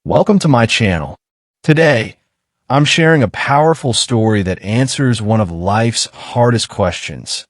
Welcome to my channel. Today, I'm sharing a powerful story that answers one of life's hardest questions.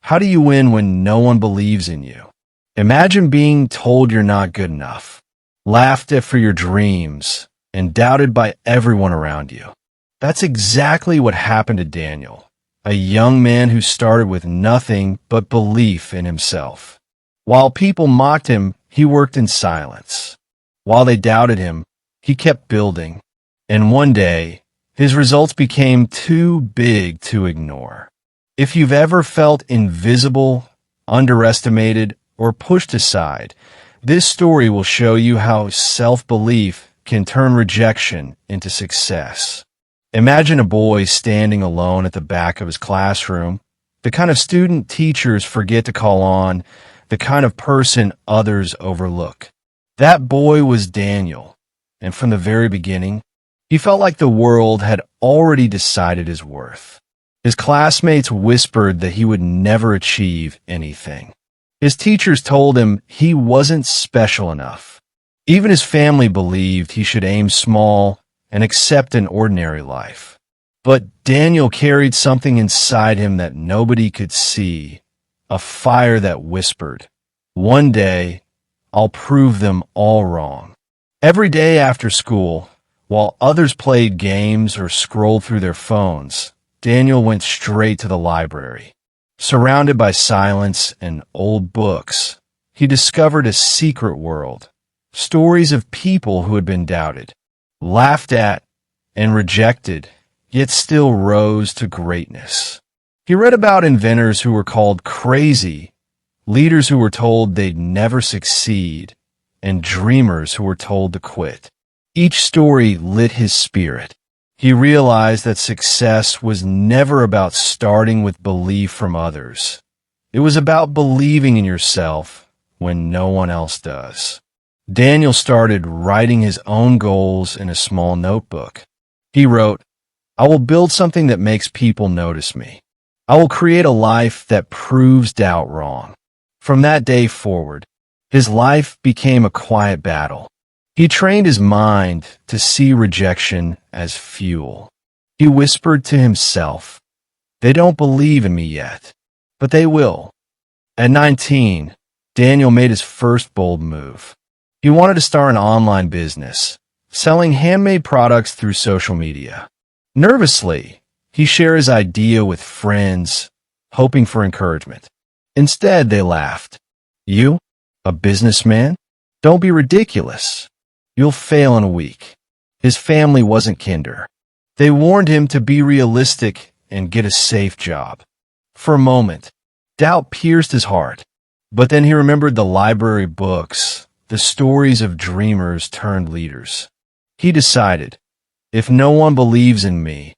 How do you win when no one believes in you? Imagine being told you're not good enough, laughed at for your dreams, and doubted by everyone around you. That's exactly what happened to Daniel, a young man who started with nothing but belief in himself. While people mocked him, he worked in silence. While they doubted him, he kept building. And one day, his results became too big to ignore. If you've ever felt invisible, underestimated, or pushed aside, this story will show you how self-belief can turn rejection into success. Imagine a boy standing alone at the back of his classroom, the kind of student teachers forget to call on, the kind of person others overlook. That boy was Daniel, and from the very beginning, he felt like the world had already decided his worth. His classmates whispered that he would never achieve anything. His teachers told him he wasn't special enough. Even his family believed he should aim small and accept an ordinary life. But Daniel carried something inside him that nobody could see, a fire that whispered, "One day, I'll prove them all wrong." Every day after school, while others played games or scrolled through their phones, Daniel went straight to the library. Surrounded by silence and old books, he discovered a secret world, stories of people who had been doubted, laughed at, and rejected, yet still rose to greatness. He read about inventors who were called crazy, leaders who were told they'd never succeed, and dreamers who were told to quit. Each story lit his spirit. He realized that success was never about starting with belief from others. It was about believing in yourself when no one else does. Daniel started writing his own goals in a small notebook. He wrote, "I will build something that makes people notice me. I will create a life that proves doubt wrong." From that day forward, his life became a quiet battle. He trained his mind to see rejection as fuel. He whispered to himself, "They don't believe in me yet, but they will." At 19, Daniel made his first bold move. He wanted to start an online business, selling handmade products through social media. Nervously, he shared his idea with friends, hoping for encouragement. Instead, they laughed. "You? A businessman? Don't be ridiculous. You'll fail in a week." His family wasn't kinder. They warned him to be realistic and get a safe job. For a moment, doubt pierced his heart. But then he remembered the library books, the stories of dreamers turned leaders. He decided, if no one believes in me,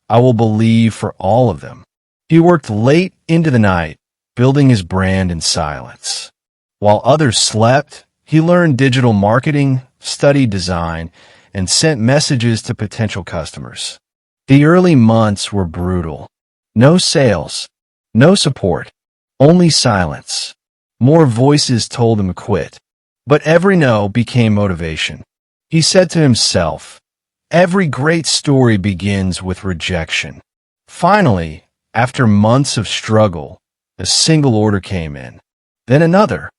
I will believe for all of them. He worked late into the night, building his brand in silence. While others slept, he learned digital marketing, studied design, and sent messages to potential customers. The early months were brutal. No sales, no support, only silence. More voices told him to quit. But every no became motivation. He said to himself, "Every great story begins with rejection." Finally, after months of struggle, a single order came in. Then another.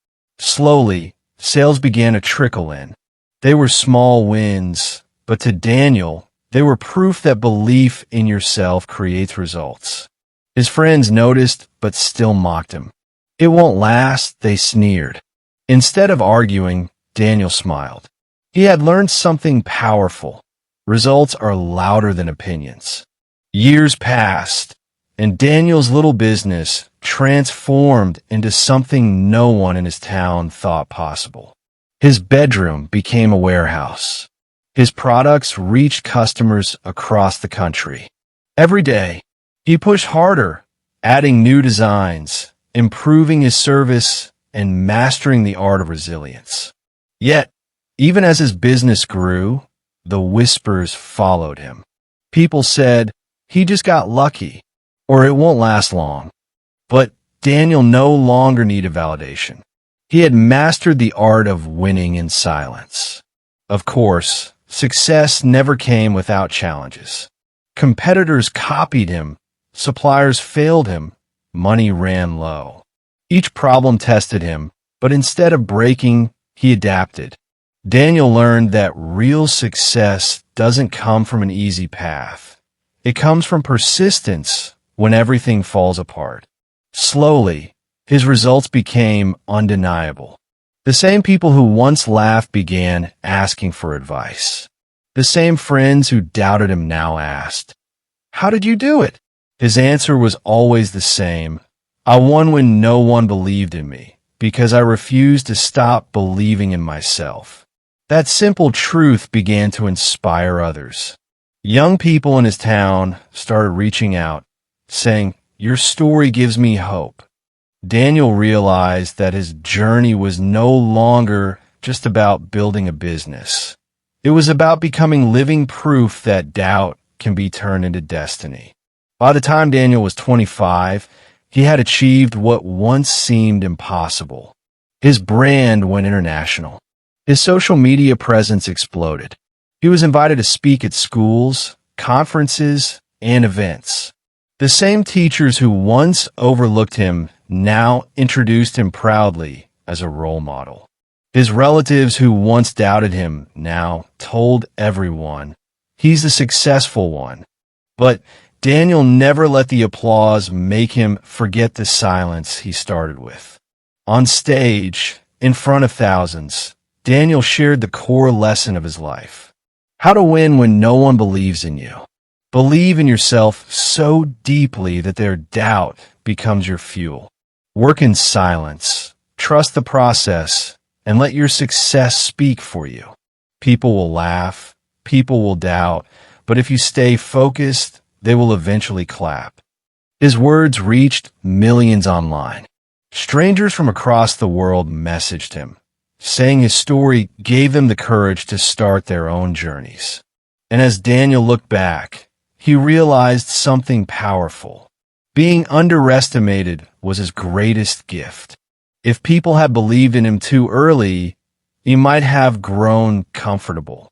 Slowly, sales began to trickle in. They were small wins, but to Daniel, they were proof that belief in yourself creates results. His friends noticed, but still mocked him. "It won't last," they sneered. Instead of arguing, Daniel smiled. He had learned something powerful. Results are louder than opinions. Years passed, and Daniel's little business transformed into something no one in his town thought possible. His bedroom became a warehouse. His products reached customers across the country. Every day, he pushed harder, adding new designs, improving his service, and mastering the art of resilience. Yet, even as his business grew, the whispers followed him. People said, "He just got lucky," or "It won't last long." But Daniel no longer needed validation. He had mastered the art of winning in silence. Of course, success never came without challenges. Competitors copied him, suppliers failed him, money ran low. Each problem tested him, but instead of breaking, he adapted. Daniel learned that real success doesn't come from an easy path. It comes from persistence when everything falls apart. Slowly, his results became undeniable. The same people who once laughed began asking for advice. The same friends who doubted him now asked, "How did you do it?" His answer was always the same. "I won when no one believed in me, because I refused to stop believing in myself." That simple truth began to inspire others. Young people in his town started reaching out, saying, "Your story gives me hope." Daniel realized that his journey was no longer just about building a business. It was about becoming living proof that doubt can be turned into destiny. By the time Daniel was 25, he had achieved what once seemed impossible. His brand went international. His social media presence exploded. He was invited to speak at schools, conferences, and events. The same teachers who once overlooked him now introduced him proudly as a role model. His relatives who once doubted him now told everyone, "He's the successful one." But Daniel never let the applause make him forget the silence he started with. On stage, in front of thousands, Daniel shared the core lesson of his life. How to win when no one believes in you. Believe in yourself so deeply that their doubt becomes your fuel. Work in silence. Trust the process and let your success speak for you. People will laugh. People will doubt. But if you stay focused, they will eventually clap. His words reached millions online. Strangers from across the world messaged him, saying his story gave them the courage to start their own journeys. And as Daniel looked back, he realized something powerful. Being underestimated was his greatest gift. If people had believed in him too early, he might have grown comfortable.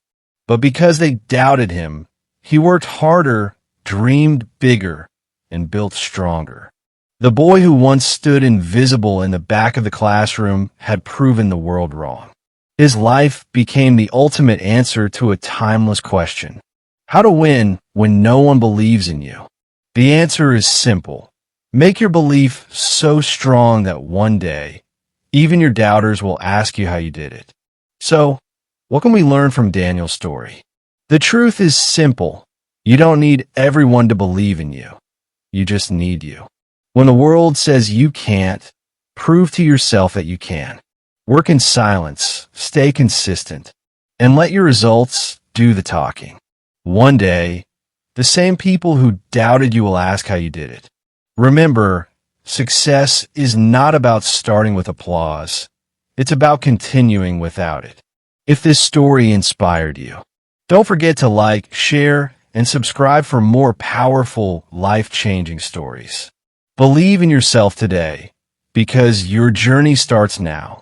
But because they doubted him, he worked harder, dreamed bigger, and built stronger. The boy who once stood invisible in the back of the classroom had proven the world wrong. His life became the ultimate answer to a timeless question: how to win when no one believes in you? The answer is simple. Make your belief so strong that one day, even your doubters will ask you how you did it. So, what can we learn from Daniel's story? The truth is simple. You don't need everyone to believe in you. You just need you. When the world says you can't, prove to yourself that you can. Work in silence, stay consistent, and let your results do the talking. One day, the same people who doubted you will ask how you did it. Remember, success is not about starting with applause. It's about continuing without it. If this story inspired you, don't forget to like, share, and subscribe for more powerful, life-changing stories. Believe in yourself today, because your journey starts now.